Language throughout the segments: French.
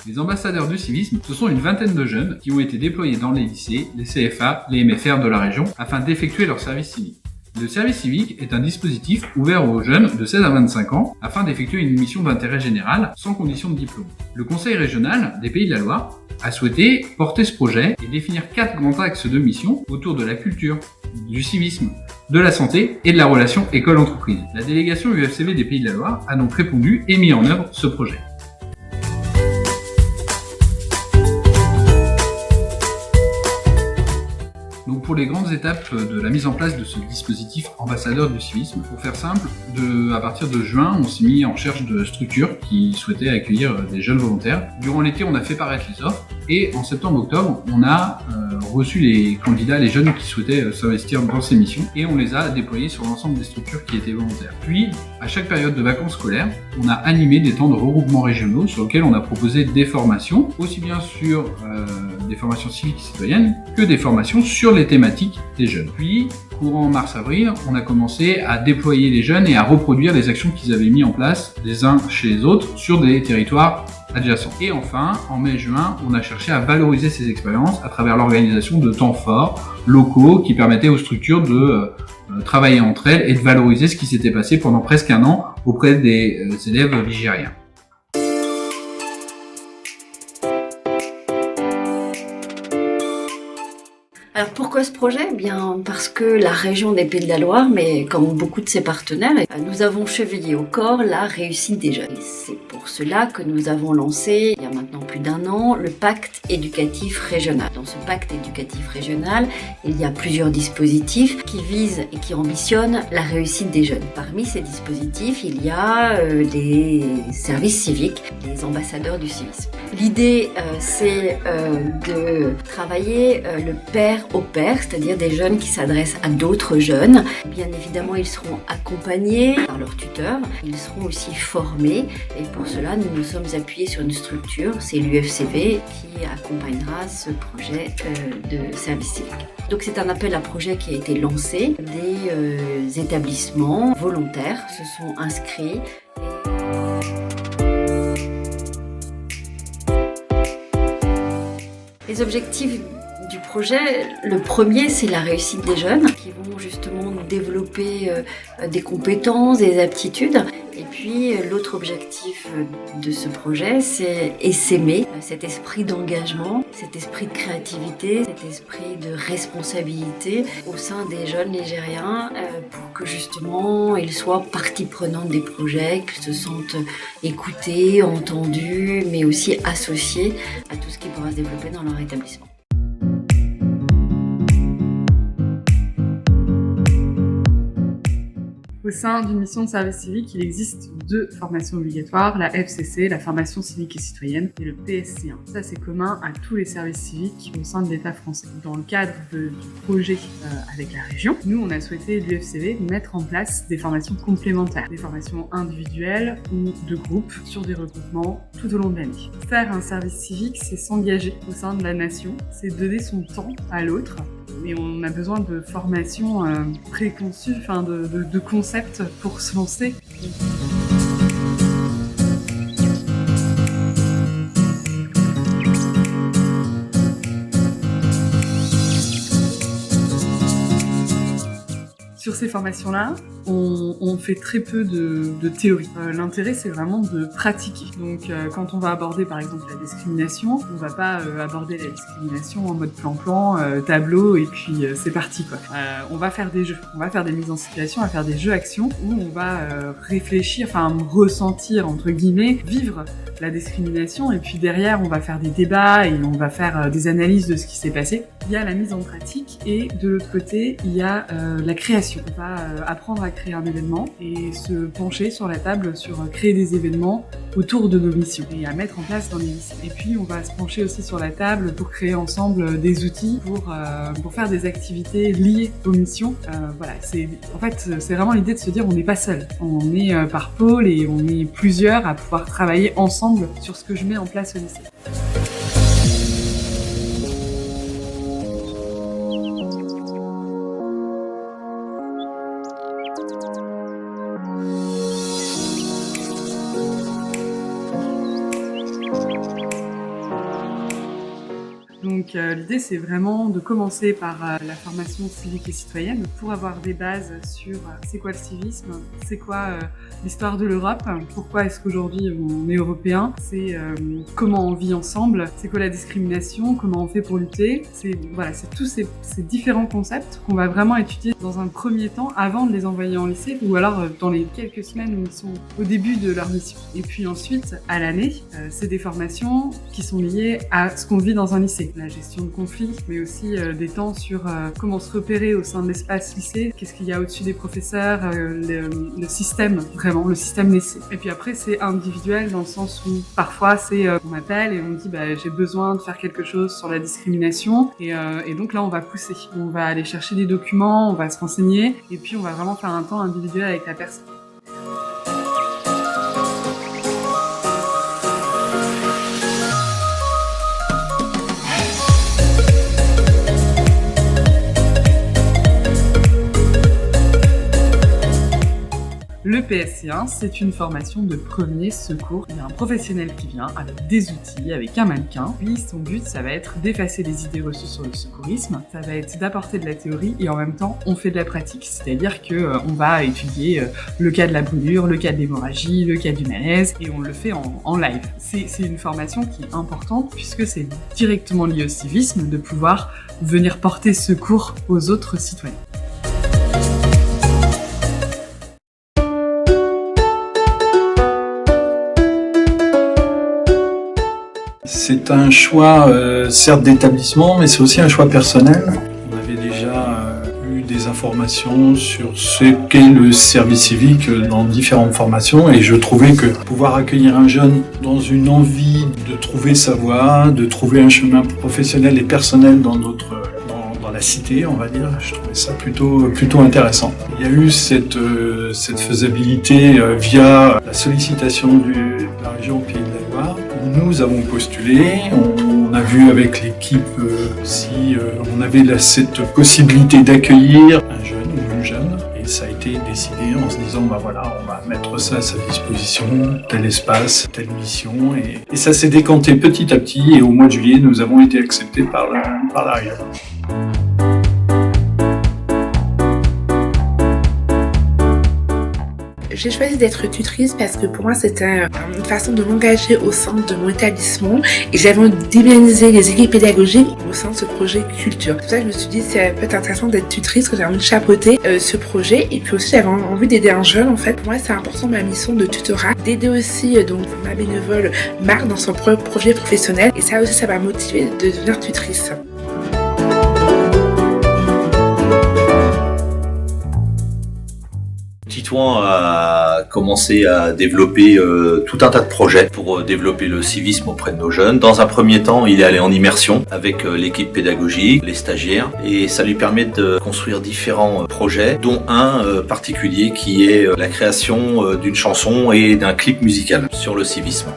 Les ambassadeurs du civisme, ce sont une vingtaine de jeunes qui ont été déployés dans les lycées, les CFA, les MFR de la région afin d'effectuer leur service civique. Le service civique est un dispositif ouvert aux jeunes de 16 à 25 ans afin d'effectuer une mission d'intérêt général sans condition de diplôme. Le Conseil régional des Pays de la Loire a souhaité porter ce projet et définir 4 grands axes de mission autour de la culture, du civisme, de la santé et de la relation école-entreprise. La délégation UFCV des Pays de la Loire a donc répondu et mis en œuvre ce projet. Donc pour les grandes étapes de la mise en place de ce dispositif ambassadeur du civisme, pour faire simple, à partir de juin, on s'est mis en recherche de structures qui souhaitaient accueillir des jeunes volontaires. Durant l'été, on a fait paraître les offres et en septembre-octobre, on a reçu les candidats, les jeunes qui souhaitaient s'investir dans ces missions et on les a déployés sur l'ensemble des structures qui étaient volontaires. Puis, à chaque période de vacances scolaires, on a animé des temps de regroupement régionaux sur lesquels on a proposé des formations, aussi bien sur des formations civiques et citoyennes que des formations sur les thématiques des jeunes. Puis, courant mars-avril, on a commencé à déployer les jeunes et à reproduire les actions qu'ils avaient mis en place les uns chez les autres sur des territoires adjacents. Et enfin, en mai-juin, on a cherché à valoriser ces expériences à travers l'organisation de temps forts locaux qui permettaient aux structures de travailler entre elles et de valoriser ce qui s'était passé pendant presque un an auprès des élèves ligériens. Alors pourquoi ce projet ? Eh bien parce que la région des Pays de la Loire, mais comme beaucoup de ses partenaires, nous avons chevillé au corps la réussite des jeunes. Et c'est pour cela que nous avons lancé, il y a maintenant plus d'un an, le pacte éducatif régional. Dans ce pacte éducatif régional, il y a plusieurs dispositifs qui visent et qui ambitionnent la réussite des jeunes. Parmi ces dispositifs, il y a les services civiques, les ambassadeurs du civisme. L'idée, c'est de travailler le pair au pair, c'est-à-dire des jeunes qui s'adressent à d'autres jeunes. Bien évidemment, ils seront accompagnés par leurs tuteurs, ils seront aussi formés et pour cela, nous nous sommes appuyés sur une structure, c'est l'UFCV qui accompagnera ce projet de service civique. Donc c'est un appel à projet qui a été lancé. Des établissements volontaires se sont inscrits. Les objectifs du projet, le premier, c'est la réussite des jeunes qui vont justement développer des compétences, des aptitudes. Et puis l'autre objectif de ce projet, c'est essaimer cet esprit d'engagement, cet esprit de créativité, cet esprit de responsabilité au sein des jeunes ligériens pour que justement ils soient partie prenante des projets, qu'ils se sentent écoutés, entendus, mais aussi associés à tout ce qui pourra se développer dans leur établissement. Au sein d'une mission de service civique, il existe 2 formations obligatoires, la FCC, la formation civique et citoyenne, et le PSC1. Ça, c'est commun à tous les services civiques au sein de l'État français. Dans le cadre du projet avec la région, nous, on a souhaité, l'UFCV, mettre en place des formations complémentaires, des formations individuelles ou de groupe sur des regroupements tout au long de l'année. Faire un service civique, c'est s'engager au sein de la nation, c'est donner son temps à l'autre. Mais on a besoin de formations préconçues, de concepts pour se lancer. Sur ces formations-là, on fait très peu de théorie. L'intérêt, c'est vraiment de pratiquer. Donc, quand on va aborder, par exemple, la discrimination, on va pas aborder la discrimination en mode plan-plan, tableau, et puis c'est parti, quoi. On va faire des jeux, on va faire des mises en situation, on va faire des jeux-actions, où on va réfléchir, ressentir, entre guillemets, vivre la discrimination, et puis derrière, on va faire des débats, et on va faire des analyses de ce qui s'est passé. Il y a la mise en pratique, et de l'autre côté, il y a la création. On va apprendre à créer un événement et se pencher sur la table sur créer des événements autour de nos missions et à mettre en place dans les missions. Et puis on va se pencher aussi sur la table pour créer ensemble des outils pour faire des activités liées aux missions. C'est vraiment l'idée de se dire on n'est pas seul. On est par pôle et on est plusieurs à pouvoir travailler ensemble sur ce que je mets en place au lycée. Donc l'idée c'est vraiment de commencer par la formation civique et citoyenne pour avoir des bases sur c'est quoi le civisme, c'est quoi l'histoire de l'Europe, pourquoi est-ce qu'aujourd'hui on est européen, c'est comment on vit ensemble, c'est quoi la discrimination, comment on fait pour lutter. C'est tous ces différents concepts qu'on va vraiment étudier dans un premier temps avant de les envoyer en lycée ou alors dans les quelques semaines où ils sont au début de leur mission. Et puis ensuite, à l'année, c'est des formations qui sont liées à ce qu'on vit dans un lycée. La gestion de conflits, mais aussi des temps sur comment se repérer au sein de l'espace lycée, qu'est-ce qu'il y a au-dessus des professeurs, le système, vraiment, le système lycée. Et puis après, c'est individuel dans le sens où parfois c'est on m'appelle et on me dit j'ai besoin de faire quelque chose sur la discrimination et donc là on va pousser. On va aller chercher des documents, on va se renseigner et puis on va vraiment faire un temps individuel avec la personne. Le PSC1, c'est une formation de premier secours. Il y a un professionnel qui vient avec des outils, avec un mannequin. Puis son but, ça va être d'effacer les idées reçues sur le secourisme. Ça va être d'apporter de la théorie et en même temps, on fait de la pratique. C'est-à-dire que on va étudier le cas de la brûlure, le cas de l'hémorragie, le cas du malaise et on le fait en live. C'est une formation qui est importante puisque c'est directement lié au civisme de pouvoir venir porter secours aux autres citoyens. C'est un choix, certes d'établissement, mais c'est aussi un choix personnel. On avait déjà eu des informations sur ce qu'est le service civique dans différentes formations et je trouvais que pouvoir accueillir un jeune dans une envie de trouver sa voie, de trouver un chemin professionnel et personnel dans la cité, on va dire, je trouvais ça plutôt intéressant. Il y a eu cette faisabilité via la sollicitation de la région Pays de la Loire. Nous avons postulé, on a vu avec l'équipe si on avait cette possibilité d'accueillir un jeune ou une jeune et ça a été décidé en se disant on va mettre ça à sa disposition, tel espace, telle mission et ça s'est décanté petit à petit et au mois de juillet nous avons été acceptés par la région. J'ai choisi d'être tutrice parce que pour moi c'était une façon de m'engager au sein de mon établissement et j'avais envie d'humaniser les équipes pédagogiques au sein de ce projet culture. C'est pour ça que je me suis dit c'est peut-être intéressant d'être tutrice, que j'ai envie de chapeauter ce projet et puis aussi j'avais envie d'aider un jeune en fait. Pour moi c'est important ma mission de tutorat, d'aider aussi donc ma bénévole Marc dans son projet professionnel et ça aussi ça m'a motivée de devenir tutrice. Titouan a commencé à développer tout un tas de projets pour développer le civisme auprès de nos jeunes. Dans un premier temps, il est allé en immersion avec l'équipe pédagogique, les stagiaires, et ça lui permet de construire différents projets, dont un particulier qui est la création d'une chanson et d'un clip musical sur le civisme.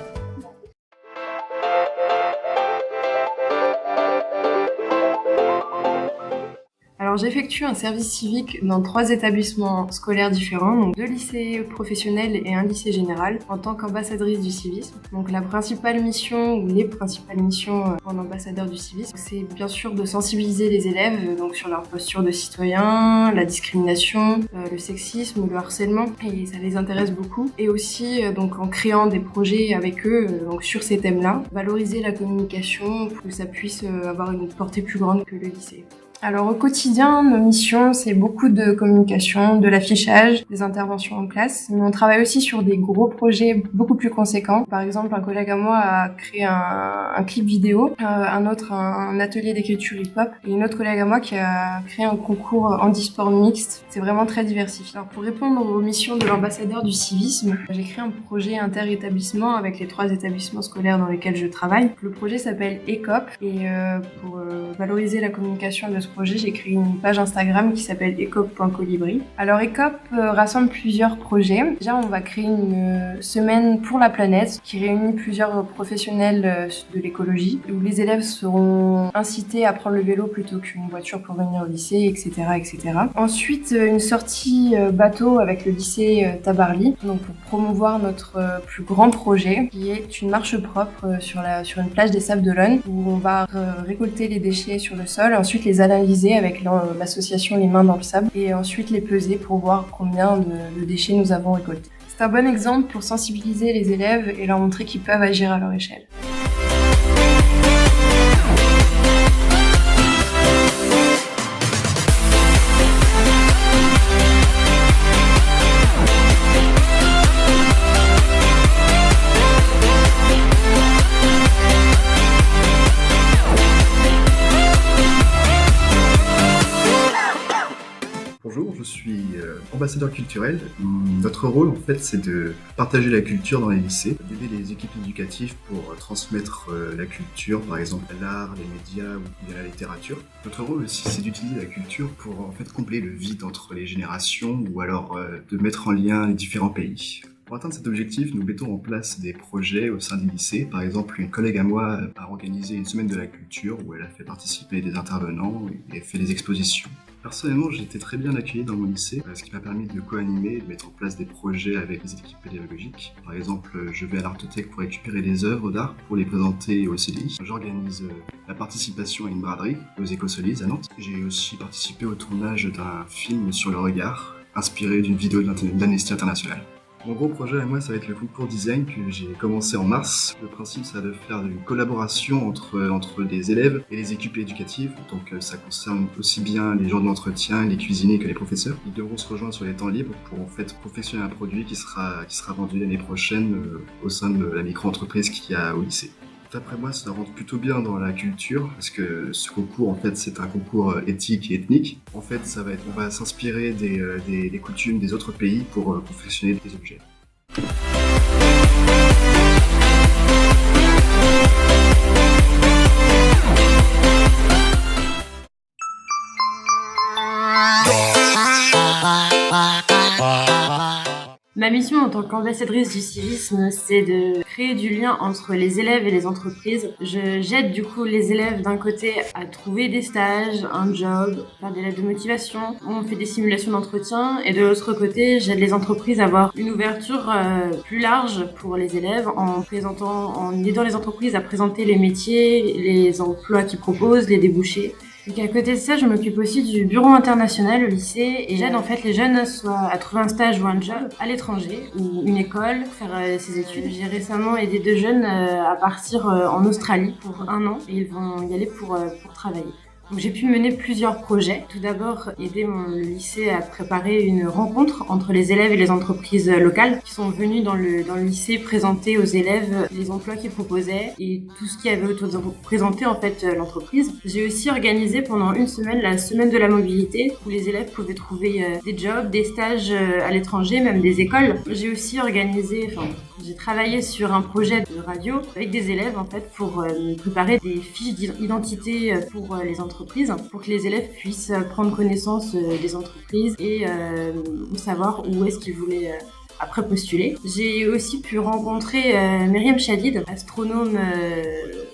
Alors j'effectue un service civique dans 3 établissements scolaires différents, donc 2 lycées professionnels et un lycée général, en tant qu'ambassadrice du civisme. Donc la principale mission, ou les principales missions en ambassadeur du civisme, c'est bien sûr de sensibiliser les élèves donc sur leur posture de citoyen, la discrimination, le sexisme, le harcèlement, et ça les intéresse beaucoup. Et aussi donc en créant des projets avec eux donc sur ces thèmes-là, valoriser la communication pour que ça puisse avoir une portée plus grande que le lycée. Alors au quotidien, nos missions, c'est beaucoup de communication, de l'affichage, des interventions en classe, mais on travaille aussi sur des gros projets beaucoup plus conséquents. Par exemple, un collègue à moi a créé un clip vidéo, un autre un atelier d'écriture hip-hop, et une autre collègue à moi qui a créé un concours handisport mixte. C'est vraiment très diversifié. Alors pour répondre aux missions de l'ambassadeur du civisme, j'ai créé un projet inter-établissement avec les 3 établissements scolaires dans lesquels je travaille. Le projet s'appelle ECOP, et pour valoriser la communication de ce projet, j'ai créé une page Instagram qui s'appelle ecop.colibri. Alors Ecop rassemble plusieurs projets. Déjà, on va créer une semaine pour la planète qui réunit plusieurs professionnels de l'écologie, où les élèves seront incités à prendre le vélo plutôt qu'une voiture pour venir au lycée, etc., etc. Ensuite, une sortie bateau avec le lycée Tabarly, donc pour promouvoir notre plus grand projet, qui est une marche propre sur une plage des Sables d'Olonne, où on va récolter les déchets sur le sol, ensuite les analyser avec l'association Les Mains dans le Sable, et ensuite les peser pour voir combien de déchets nous avons récoltés. C'est un bon exemple pour sensibiliser les élèves et leur montrer qu'ils peuvent agir à leur échelle. Bonjour, je suis ambassadeur culturel. Notre rôle, en fait, c'est de partager la culture dans les lycées, d'aider les équipes éducatives pour transmettre la culture, par exemple l'art, les médias ou bien la littérature. Notre rôle aussi, c'est d'utiliser la culture pour en fait combler le vide entre les générations ou alors de mettre en lien les différents pays. Pour atteindre cet objectif, nous mettons en place des projets au sein du lycée. Par exemple, une collègue à moi a organisé une semaine de la culture où elle a fait participer des intervenants et fait des expositions. Personnellement, j'ai été très bien accueilli dans mon lycée, ce qui m'a permis de co-animer et de mettre en place des projets avec les équipes pédagogiques. Par exemple, je vais à l'Artothèque pour récupérer des œuvres d'art pour les présenter au CDI. J'organise la participation à une braderie aux Écosolis à Nantes. J'ai aussi participé au tournage d'un film sur le regard, inspiré d'une vidéo d'Amnesty International. Mon gros projet à moi, ça va être le concours design que j'ai commencé en mars. Le principe, ça va de faire une collaboration entre les élèves et les équipes éducatives. Donc ça concerne aussi bien les gens de l'entretien, les cuisiniers que les professeurs. Ils devront se rejoindre sur les temps libres pour en fait confectionner un produit qui sera vendu l'année prochaine au sein de la micro-entreprise qu'il y a au lycée. D'après moi, ça rentre plutôt bien dans la culture, parce que ce concours, en fait, c'est un concours éthique et ethnique. En fait, on va s'inspirer des coutumes des autres pays pour confectionner des objets. Ma mission en tant qu'ambassadrice du civisme, c'est de créer du lien entre les élèves et les entreprises. J'aide du coup les élèves d'un côté à trouver des stages, un job, faire des lettres de motivation. On fait des simulations d'entretien et de l'autre côté, j'aide les entreprises à avoir une ouverture plus large pour les élèves en aidant les entreprises à présenter les métiers, les emplois qu'ils proposent, les débouchés. Donc à côté de ça, je m'occupe aussi du bureau international au lycée et j'aide en fait les jeunes soit à trouver un stage ou un job à l'étranger ou une école, faire ses études. J'ai récemment aidé 2 jeunes à partir en Australie pour 1 an et ils vont y aller pour travailler. Donc, j'ai pu mener plusieurs projets. Tout d'abord, aider le lycée à préparer une rencontre entre les élèves et les entreprises locales qui sont venus dans le lycée présenter aux élèves les emplois qu'ils proposaient et tout ce qu'il y avait autour de présenter en fait l'entreprise. J'ai aussi organisé pendant 1 semaine la semaine de la mobilité où les élèves pouvaient trouver des jobs, des stages à l'étranger, même des écoles. J'ai aussi j'ai travaillé sur un projet de radio avec des élèves en fait pour préparer des fiches d'identité pour les entreprises, pour que les élèves puissent prendre connaissance des entreprises et savoir où est-ce qu'ils voulaient après postuler. J'ai aussi pu rencontrer Myriam Chadid, astronome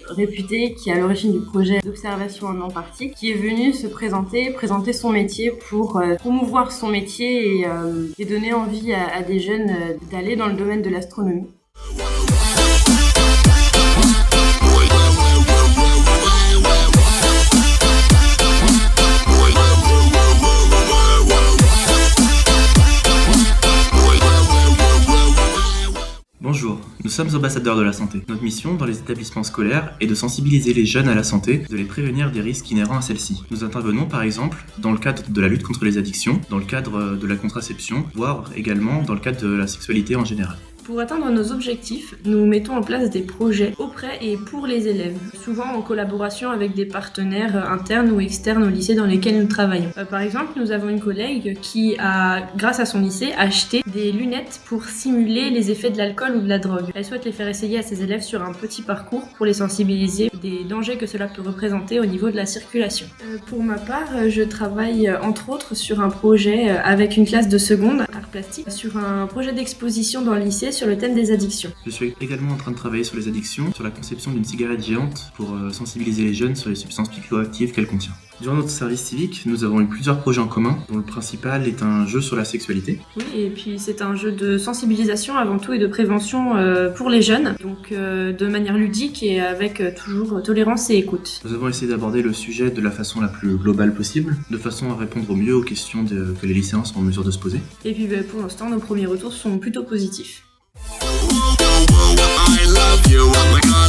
réputée qui est à l'origine du projet d'observation en Antarctique, qui est venue se présenter son métier pour promouvoir son métier et donner envie à des jeunes d'aller dans le domaine de l'astronomie. Bonjour, nous sommes ambassadeurs de la santé. Notre mission dans les établissements scolaires est de sensibiliser les jeunes à la santé, de les prévenir des risques inhérents à celle-ci. Nous intervenons par exemple dans le cadre de la lutte contre les addictions, dans le cadre de la contraception, voire également dans le cadre de la sexualité en général. Pour atteindre nos objectifs, nous mettons en place des projets auprès et pour les élèves, souvent en collaboration avec des partenaires internes ou externes au lycée dans lesquels nous travaillons. Par exemple, nous avons une collègue qui a, grâce à son lycée, acheté des lunettes pour simuler les effets de l'alcool ou de la drogue. Elle souhaite les faire essayer à ses élèves sur un petit parcours pour les sensibiliser des dangers que cela peut représenter au niveau de la circulation. Pour ma part, je travaille entre autres sur un projet avec une classe de seconde, art plastique, sur un projet d'exposition dans le lycée sur le thème des addictions. Je suis également en train de travailler sur les addictions, sur la conception d'une cigarette géante pour sensibiliser les jeunes sur les substances psychoactives qu'elle contient. Durant notre service civique, nous avons eu plusieurs projets en commun, dont le principal est un jeu sur la sexualité. Oui, et puis c'est un jeu de sensibilisation avant tout et de prévention pour les jeunes, donc de manière ludique et avec toujours tolérance et écoute. Nous avons essayé d'aborder le sujet de la façon la plus globale possible, de façon à répondre au mieux aux questions que les lycéens sont en mesure de se poser. Et puis pour l'instant, nos premiers retours sont plutôt positifs. I love you, oh my God.